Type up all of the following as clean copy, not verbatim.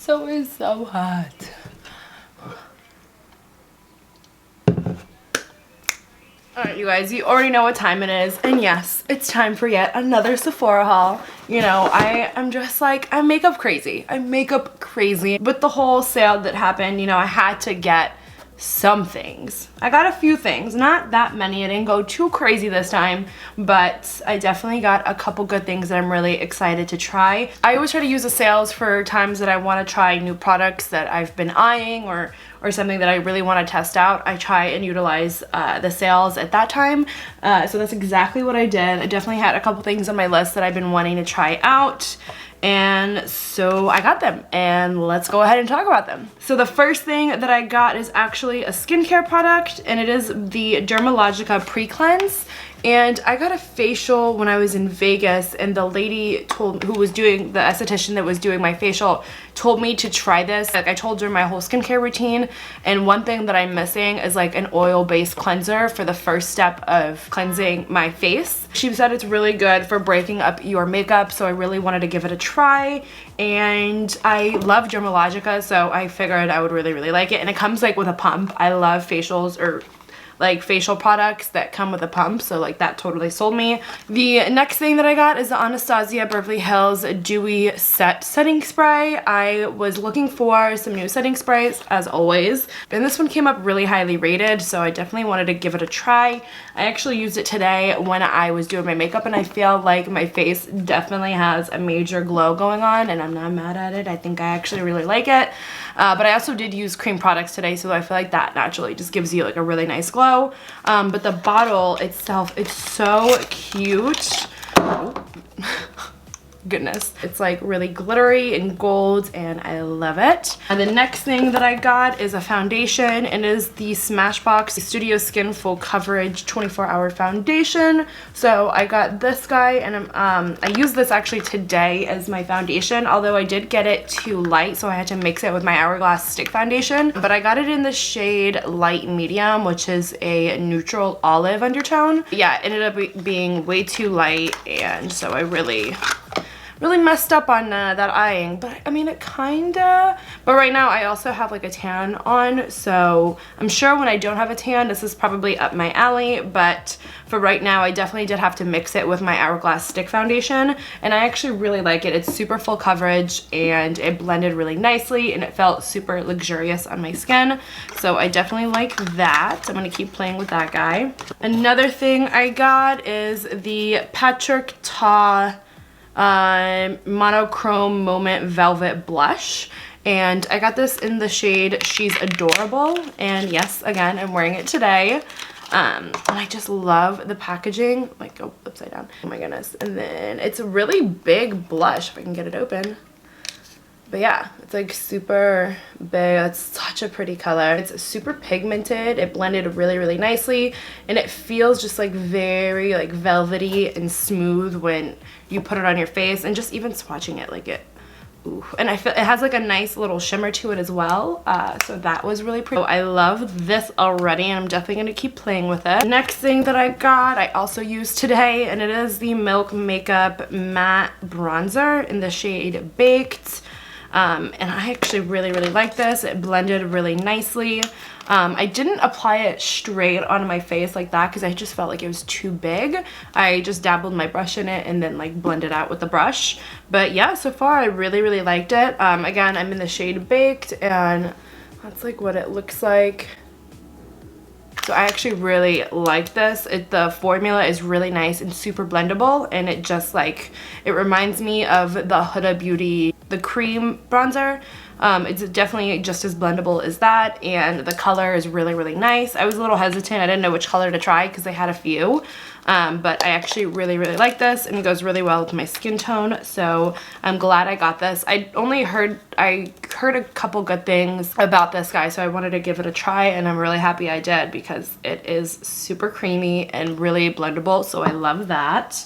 It's so hot. Alright, you guys, you already know what time it is, and yes, it's time for yet another Sephora haul. You know, I'm just like, I'm makeup crazy. I'm makeup crazy. With the whole sale that happened, you know, I had to get some things. I got a few things, not that many. I didn't go too crazy this time, but I definitely got a couple good things that I'm really excited to try. I always try to use the sales for times that I want to try new products that I've been eyeing or something that I really want to test out. I try and utilize the sales at that time. So that's exactly what I did. I definitely had a couple things on my list that I've been wanting to try out. And so I got them, and let's go ahead and talk about them. So the first thing that I got is actually a skincare product, and it is the Dermalogica Pre Cleanse. And I got a facial when I was in Vegas, and the lady who was doing, the esthetician that was doing my facial, told me to try this. Like, I told her my whole skincare routine, and one thing that I'm missing is like an oil-based cleanser for the first step of cleansing my face. She said it's really good for breaking up your makeup, so I really wanted to give it a try. And I love Dermalogica, so I figured I would really like it. And it comes like with a pump. I love facials or like facial products that come with a pump, so like that totally sold me. The next thing that I got is the Anasazi Beverly Hills Dewy Setting Spray. I was looking for some new setting sprays as always, and this one came up really highly rated, so I definitely wanted to give it a try. I actually used it today when I was doing my makeup, and I feel like my face definitely has a major glow going on, and I'm not mad at it. I think I actually really like it. But I also did use cream products today, so I feel like that naturally just gives you like a really nice glow. But the bottle itself, it's so cute. Oh. Goodness. It's like really glittery and gold, and I love it. And the next thing that I got is a foundation, and it is the Smashbox Studio Skin Full Coverage 24-Hour Foundation. So I got this guy, and I used this actually today as my foundation, although I did get it too light, so I had to mix it with my Hourglass Stick Foundation. But I got it in the shade Light Medium, which is a neutral olive undertone. Yeah, it ended up being way too light, and so I really messed up on that eyeing, but I mean, it kinda, but right now I also have like a tan on, so I'm sure when I don't have a tan, this is probably up my alley, but for right now, I definitely did have to mix it with my Hourglass Stick Foundation, and I actually really like it. It's super full coverage, and it blended really nicely, and it felt super luxurious on my skin, so I definitely like that. I'm gonna keep playing with that guy. Another thing I got is the Patrick Ta Monochrome Moment Velvet Blush, and I got this in the shade She's Adorable, and yes, again, I'm wearing it today. And I just love the packaging. Like, go upside down. Oh my goodness. And then it's a really big blush, if I can get it open. But yeah, it's like super big. It's such a pretty color. It's super pigmented. It blended really nicely, and it feels just like very like velvety and smooth when you put it on your face, and just even swatching it, like it, ooh. And I feel it has like a nice little shimmer to it as well, so that was really pretty. So I love this already, and I'm definitely going to keep playing with it. Next thing that I got, I also used today, and it is the Milk Makeup Matte Bronzer in the shade Baked. And I actually really like this. It blended really nicely. I didn't apply it straight onto my face like that because I just felt like it was too big. I just dabbled my brush in it and then like blended out with the brush. But yeah, so far I really liked it. Again, I'm in the shade Baked, and that's like what it looks like. So I actually really like this. The formula is really nice and super blendable, and it just like, it reminds me of the Huda Beauty, the cream bronzer. It's definitely just as blendable as that, and the color is really nice. I was a little hesitant. I didn't know which color to try because I had a few. But I actually really like this, and it goes really well with my skin tone, so I'm glad I got this. I heard a couple good things about this guy, so I wanted to give it a try, and I'm really happy I did because it is super creamy and really blendable, so I love that.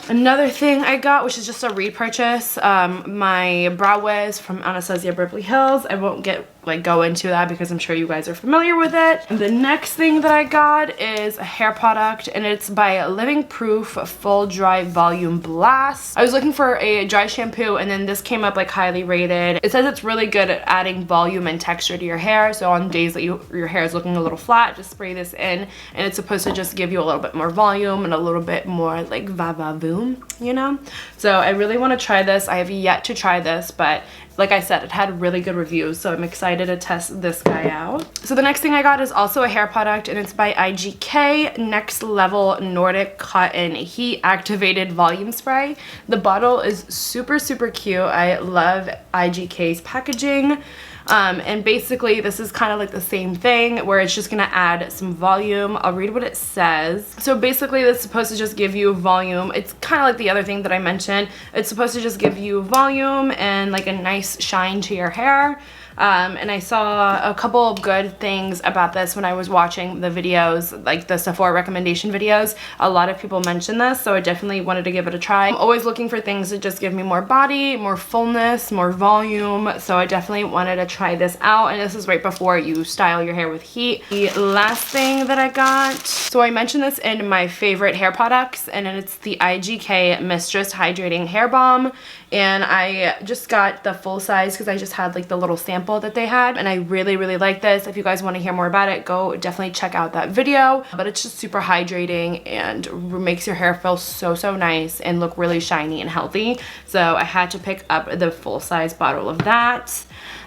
Another thing I got, which is just a repurchase, my Brow Wiz from Anasazi Beverly Hills. I won't get like go into that because I'm sure you guys are familiar with it. The next thing that I got is a hair product, and it's by Living Proof Full Dry Volume Blast. I was looking for a dry shampoo, and then this came up like highly rated. It says it's really good at adding volume and texture to your hair, so on days that your hair is looking a little flat, just spray this in, and it's supposed to just give you a little bit more volume and a little bit more like va-va-voom, you know? So I really want to try this. I have yet to try this, but like I said, it had really good reviews, so I'm excited to test this guy out. So the next thing I got is also a hair product, and it's by IGK Next Level Nordic Cotton Heat Activated Volume Spray. The bottle is super, super cute. I love IGK's packaging. And basically this is kind of like the same thing where it's just gonna add some volume. I'll read what it says. So basically this is supposed to just give you volume. It's kind of like the other thing that I mentioned. It's supposed to just give you volume and like a nice shine to your hair. And I saw a couple of good things about this when I was watching the videos, like the Sephora recommendation videos. A lot of people mentioned this, so I definitely wanted to give it a try. I'm always looking for things that just give me more body, more fullness, more volume, so I definitely wanted to try this out, and this is right before you style your hair with heat. The last thing that I got, so I mentioned this in my favorite hair products, and it's the IGK Mistress Hydrating Hair Balm, and I just got the full size because I just had like the little sample that they had, and I really, really like this. If you guys want to hear more about it, go definitely check out that video. But it's just super hydrating and makes your hair feel so, so nice and look really shiny and healthy. So I had to pick up the full size bottle of that.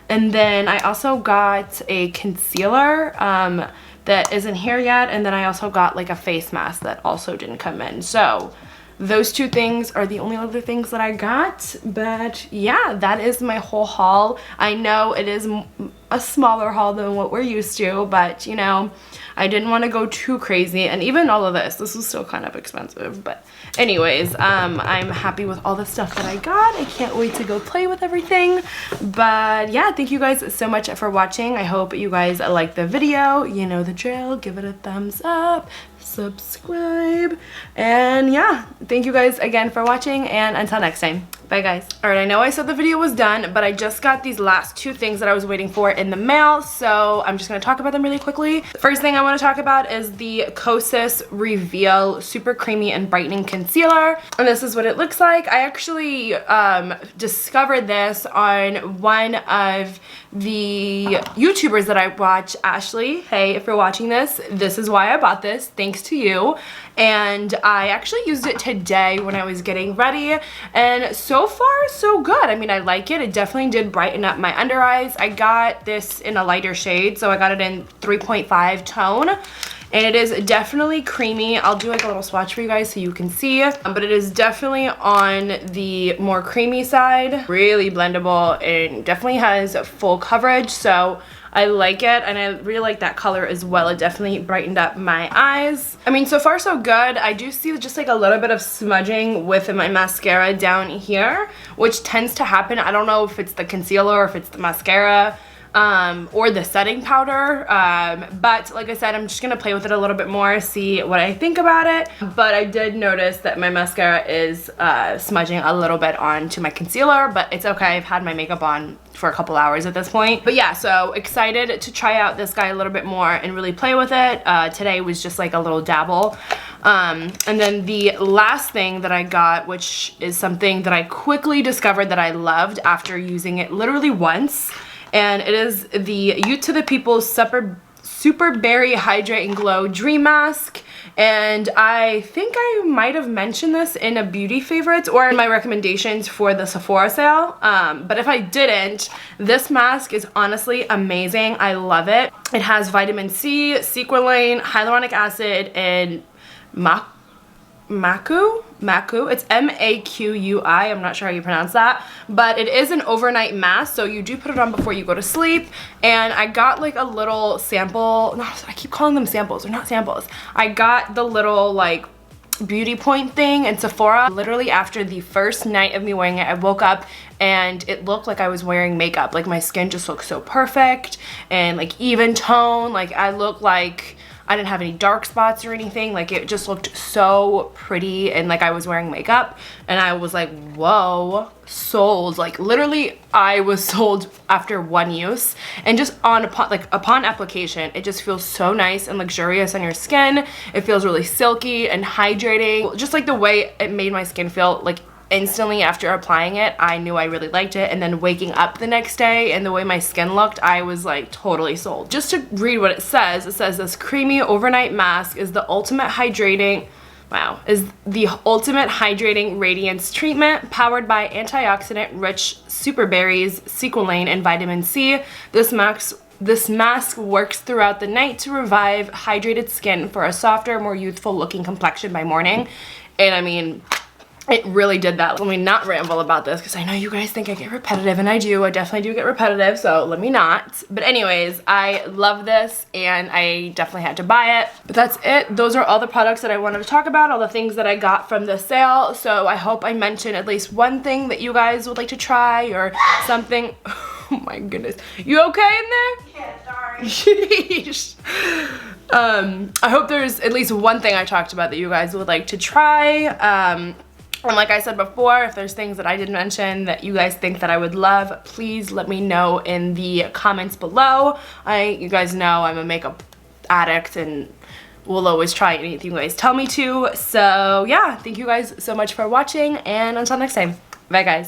And then I also got a concealer that isn't here yet, and then I also got like a face mask that also didn't come in. So those two things are the only other things that I got, but yeah, that is my whole haul. I know it is a smaller haul than what we're used to, but you know, I didn't want to go too crazy, and even all of this was still kind of expensive, but anyways, I'm happy with all the stuff that I got. I can't wait to go play with everything, but yeah, thank you guys so much for watching. I hope you guys liked the video. You know the drill, give it a thumbs up, subscribe, and yeah, thank you guys again for watching, and until next time, bye guys. All right, I know I said the video was done, but I just got these last two things that I was waiting for in the mail, so I'm just gonna talk about them really quickly. The first thing I want to talk about is the Kosis Reveal Super Creamy and Brightening Concealer, and this is what it looks like. I actually discovered this on one of the YouTubers that I watch, Ashley. Hey, if you're watching this, this is why I bought this, thanks to you. And I actually used it today when I was getting ready, and so far so good. I mean, I like it. It definitely did brighten up my under eyes. I got this in a lighter shade, so I got it in 3.5 tone, and it is definitely creamy. I'll do like a little swatch for you guys so you can see, but it is definitely on the more creamy side, really blendable, and definitely has full coverage, so I like it, and I really like that color as well. It definitely brightened up my eyes. I mean, so far so good. I do see just like a little bit of smudging with my mascara down here, which tends to happen. I don't know if it's the concealer or if it's the mascara or the setting powder, but like I said, I'm just gonna play with it a little bit more, see what I think about it. But I did notice that my mascara is smudging a little bit onto my concealer, but it's okay. I've had my makeup on for a couple hours at this point. But yeah, so excited to try out this guy a little bit more and really play with it. Today was just like a little dabble. And then the last thing that I got, which is something that I quickly discovered that I loved after using it literally once, and it is the Youth to the People Super Berry Hydrate and Glow Dream Mask. And I think I might have mentioned this in a beauty favorites or in my recommendations for the Sephora sale, but if I didn't, this mask is honestly amazing. I love it. It has vitamin C, sequalane, hyaluronic acid, and Macu. It's M-A-Q-U-I. I'm not sure how you pronounce that, but it is an overnight mask, so you do put it on before you go to sleep. And I got like a little sample. No, I keep calling them samples. They're not samples. I got the little like beauty point thing in Sephora. Literally after the first night of me wearing it, I woke up and it looked like I was wearing makeup. Like my skin just looked so perfect and like even tone. Like I look like I didn't have any dark spots or anything. Like, it just looked so pretty, and like I was wearing makeup, and I was like, whoa, sold. Like, literally I was sold after one use, and just upon application, it just feels so nice and luxurious on your skin. It feels really silky and hydrating. Just like the way it made my skin feel, like instantly after applying it, I knew I really liked it. And then waking up the next day and the way my skin looked, I was like totally sold. Just to read what it says this creamy overnight mask is the ultimate hydrating radiance treatment powered by antioxidant rich super berries, squalane, and vitamin C. This mask works throughout the night to revive hydrated skin for a softer, more youthful looking complexion by morning. And I mean, it really did that. Let me not ramble about this because I know you guys think I get repetitive, and I do. I definitely do get repetitive, so let me not. But anyways, I love this and I definitely had to buy it. But that's it. Those are all the products that I wanted to talk about, all the things that I got from the sale. So I hope I mentioned at least one thing that you guys would like to try or something. Oh my goodness. You okay in there? Yeah, sorry. Sheesh. I hope there's at least one thing I talked about that you guys would like to try. And like I said before, if there's things that I didn't mention that you guys think that I would love, please let me know in the comments below. You guys know I'm a makeup addict and will always try anything you guys tell me to. So yeah, thank you guys so much for watching, and until next time, bye guys.